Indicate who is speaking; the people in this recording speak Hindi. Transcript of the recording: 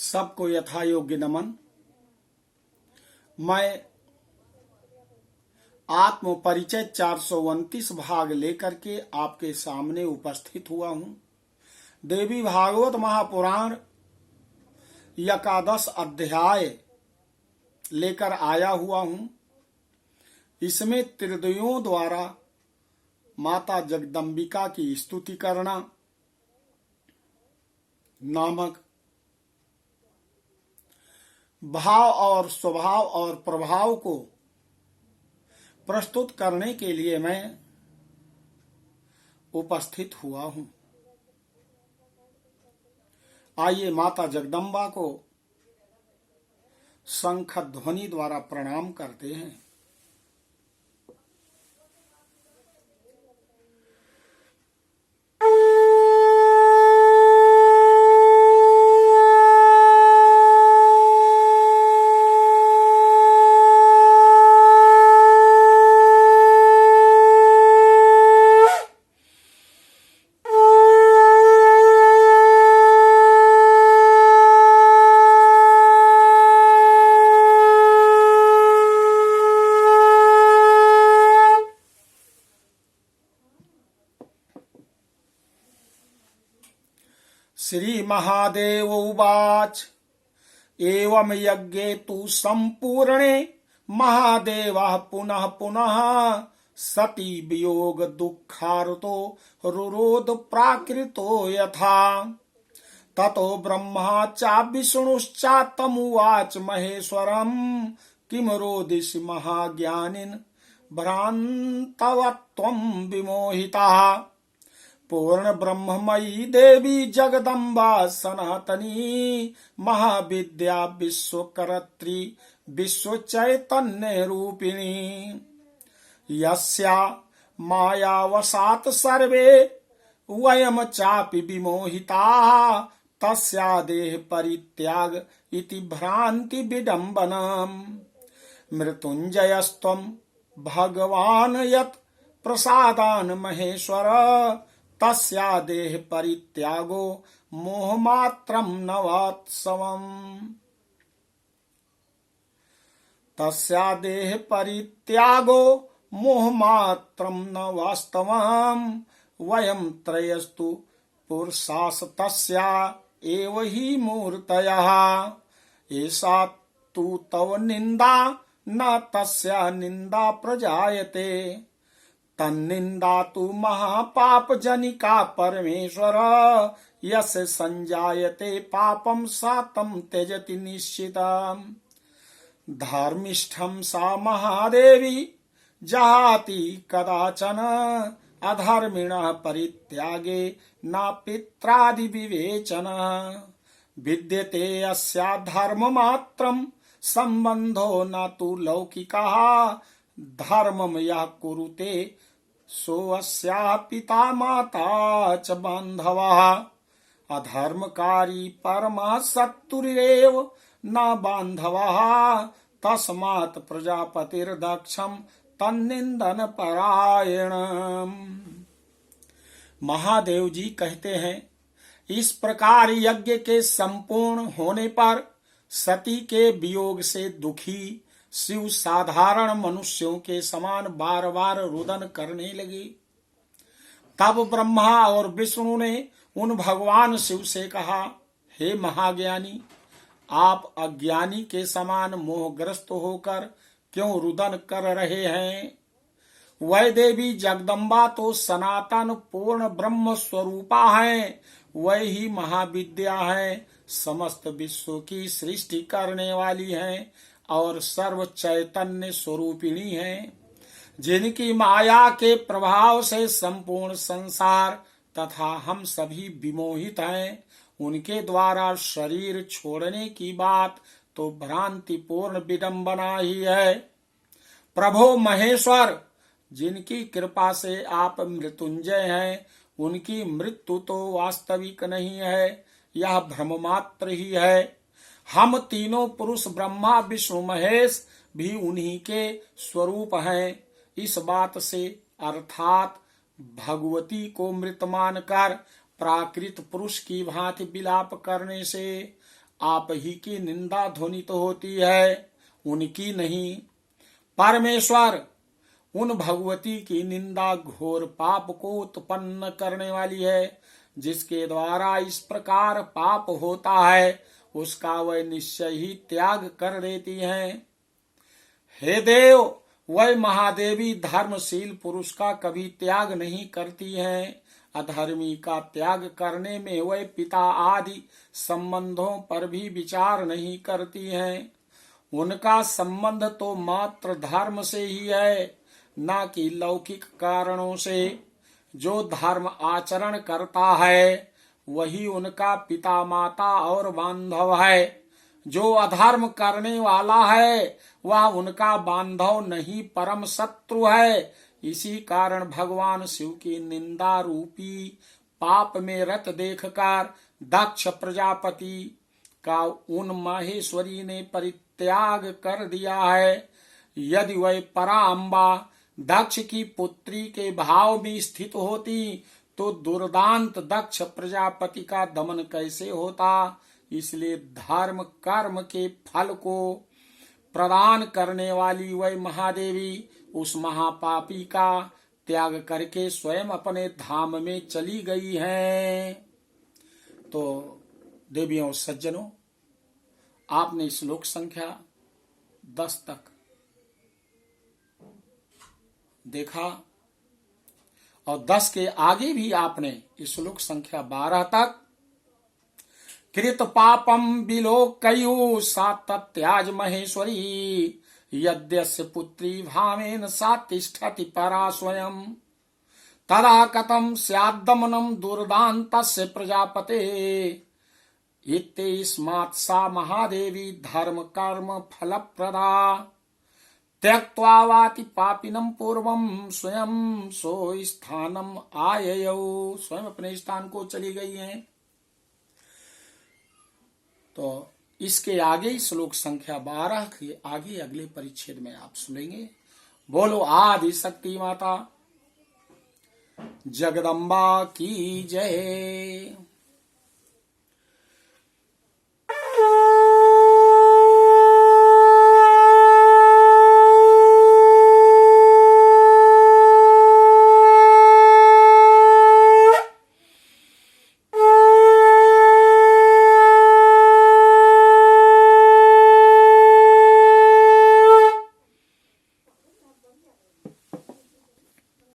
Speaker 1: सबको यथा योग्य नमन। मैं आत्म परिचय 429 भाग लेकर के आपके सामने उपस्थित हुआ हूँ। देवी भागवत महापुराण एकादश अध्याय लेकर आया हुआ हूँ। इसमें त्रिदेवियों द्वारा माता जगदम्बिका की स्तुति करना नामक भाव और स्वभाव और प्रभाव को प्रस्तुत करने के लिए मैं उपस्थित हुआ हूँ। आइए माता जगदम्बा को शंख ध्वनि द्वारा प्रणाम करते हैं। श्री महादेव उवाच एवं यज्ञे तु संपूर्णे महादेवः पुनः पुनः सती वियोग दुःखार्तो रुरोध प्राकृतो यथा ततो ब्रह्मा च विष्णुश्च तमुवाच महेश्वरम् किम रोदिषि महाज्ञानिन् भ्रान्तवत्वं विमोहितः पूर्ण ब्रह्ममयी देवी जगदम्बा सनातनी महाविद्या विश्वकर्त्री विश्व चैतन्य रूपिणी यस्या मायावशात् सर्वे वयम चापि विमोहिताः तस्या देह परित्याग इति भ्रांति विडम्बनम् मृत्युंजयस्त्वं भगवान् यत् प्रसादान् महेश्वर तस्या देह परित्यागो मोहमात्रं न वात्सवम् तस्या देह परित्यागो मोहमात्रं न वास्तवम् वयं त्रयस्तु पुरुषास् तस्या एव हि मूर्तयः एषा तु तव निन्दा न तस्या निन्दा प्रजायते तन्निन्दा तु महापाप जनिका परमेश्वर यस्य संजायते पापं सा तं त्यजति निश्चितम् धर्मिष्ठं सा महादेवी जहाति कदाचन अधर्मिणः परित्यागे न पित्रादि विवेचन विद्यते अस्या धर्ममात्रं संबंधो न तु लौकिकः धर्मं यः कुरुते सोऽस्या पिता माता च बान्धवः अधर्मकारी परमः शत्रुरेव न बान्धवः तस्मात् प्रजापतिर्दक्षं तन्निन्दन परायणम्। महादेव जी कहते हैं, इस प्रकार यज्ञ के संपूर्ण होने पर सती के वियोग से दुखी शिव साधारण मनुष्यों के समान बार बार रुदन करने लगे। तब ब्रह्मा और विष्णु ने उन भगवान शिव से कहा, हे महाज्ञानी, आप अज्ञानी के समान मोहग्रस्त होकर क्यों रुदन कर रहे हैं? वह देवी जगदम्बा तो सनातन पूर्ण ब्रह्म स्वरूपा है, वह ही महाविद्या है, समस्त विश्व की सृष्टि करने वाली है और सर्व चैतन्य स्वरूपिणी है, जिनकी माया के प्रभाव से संपूर्ण संसार तथा हम सभी विमोहित हैं। उनके द्वारा शरीर छोड़ने की बात तो भ्रांति पूर्ण विडंबना ही है। प्रभो महेश्वर, जिनकी कृपा से आप मृत्युंजय हैं, उनकी मृत्यु तो वास्तविक नहीं है, यह भ्रम मात्र ही है। हम तीनों पुरुष ब्रह्मा विष्णु महेश भी उन्हीं के स्वरूप हैं। इस बात से अर्थात भगवती को मृत मानकर प्राकृत पुरुष की भांति विलाप करने से आप ही की निंदा ध्वनि तो होती है, उनकी नहीं। परमेश्वर उन भगवती की निंदा घोर पाप को उत्पन्न करने वाली है। जिसके द्वारा इस प्रकार पाप होता है उसका वह निश्चय ही त्याग कर देती हैं। हे देव, वह महादेवी धर्मशील पुरुष का कभी त्याग नहीं करती हैं। अधर्मी का त्याग करने में वह पिता आदि संबंधों पर भी विचार नहीं करती हैं। उनका संबंध तो मात्र धर्म से ही है, न कि लौकिक कारणों से। जो धर्म आचरण करता है वही उनका पिता माता और बांधव है। जो अधर्म करने वाला है वह उनका बांधव नहीं परम शत्रु है। इसी कारण भगवान शिव की निंदा रूपी पाप में रत देखकर दक्ष प्रजापति का उन माहेश्वरी ने परित्याग कर दिया है। यदि वह पराम्बा दक्ष की पुत्री के भाव में स्थित होती तो दुर्दांत दक्ष प्रजापति का दमन कैसे होता। इसलिए धर्म कर्म के फल को प्रदान करने वाली वह महादेवी उस महापापी का त्याग करके स्वयं अपने धाम में चली गई हैं। तो देवियों सज्जनों, आपने श्लोक संख्या 10 तक देखा और 10 के आगे भी आपने श्लोक संख्या 12 तक कृत पापम विलोकयु सा तत्याज महेश्वरी यद्यस्य पुत्री भावेन सा तिष्ठति परा स्वयं तदा कथम स्याद्दमनम दुर्दान्तस्य प्रजापते इत्यस्मात् सा महादेवी धर्म कर्म फलप्रदा त्यक्त्वा वाति पापिनम पूर्वम स्वयं सो स्थानम आययौ। स्वयं अपने स्थान को चली गई हैं। तो इसके आगे श्लोक संख्या 12 के आगे अगले परिच्छेद में आप सुनेंगे। बोलो आदि शक्ति माता जगदम्बा की जय।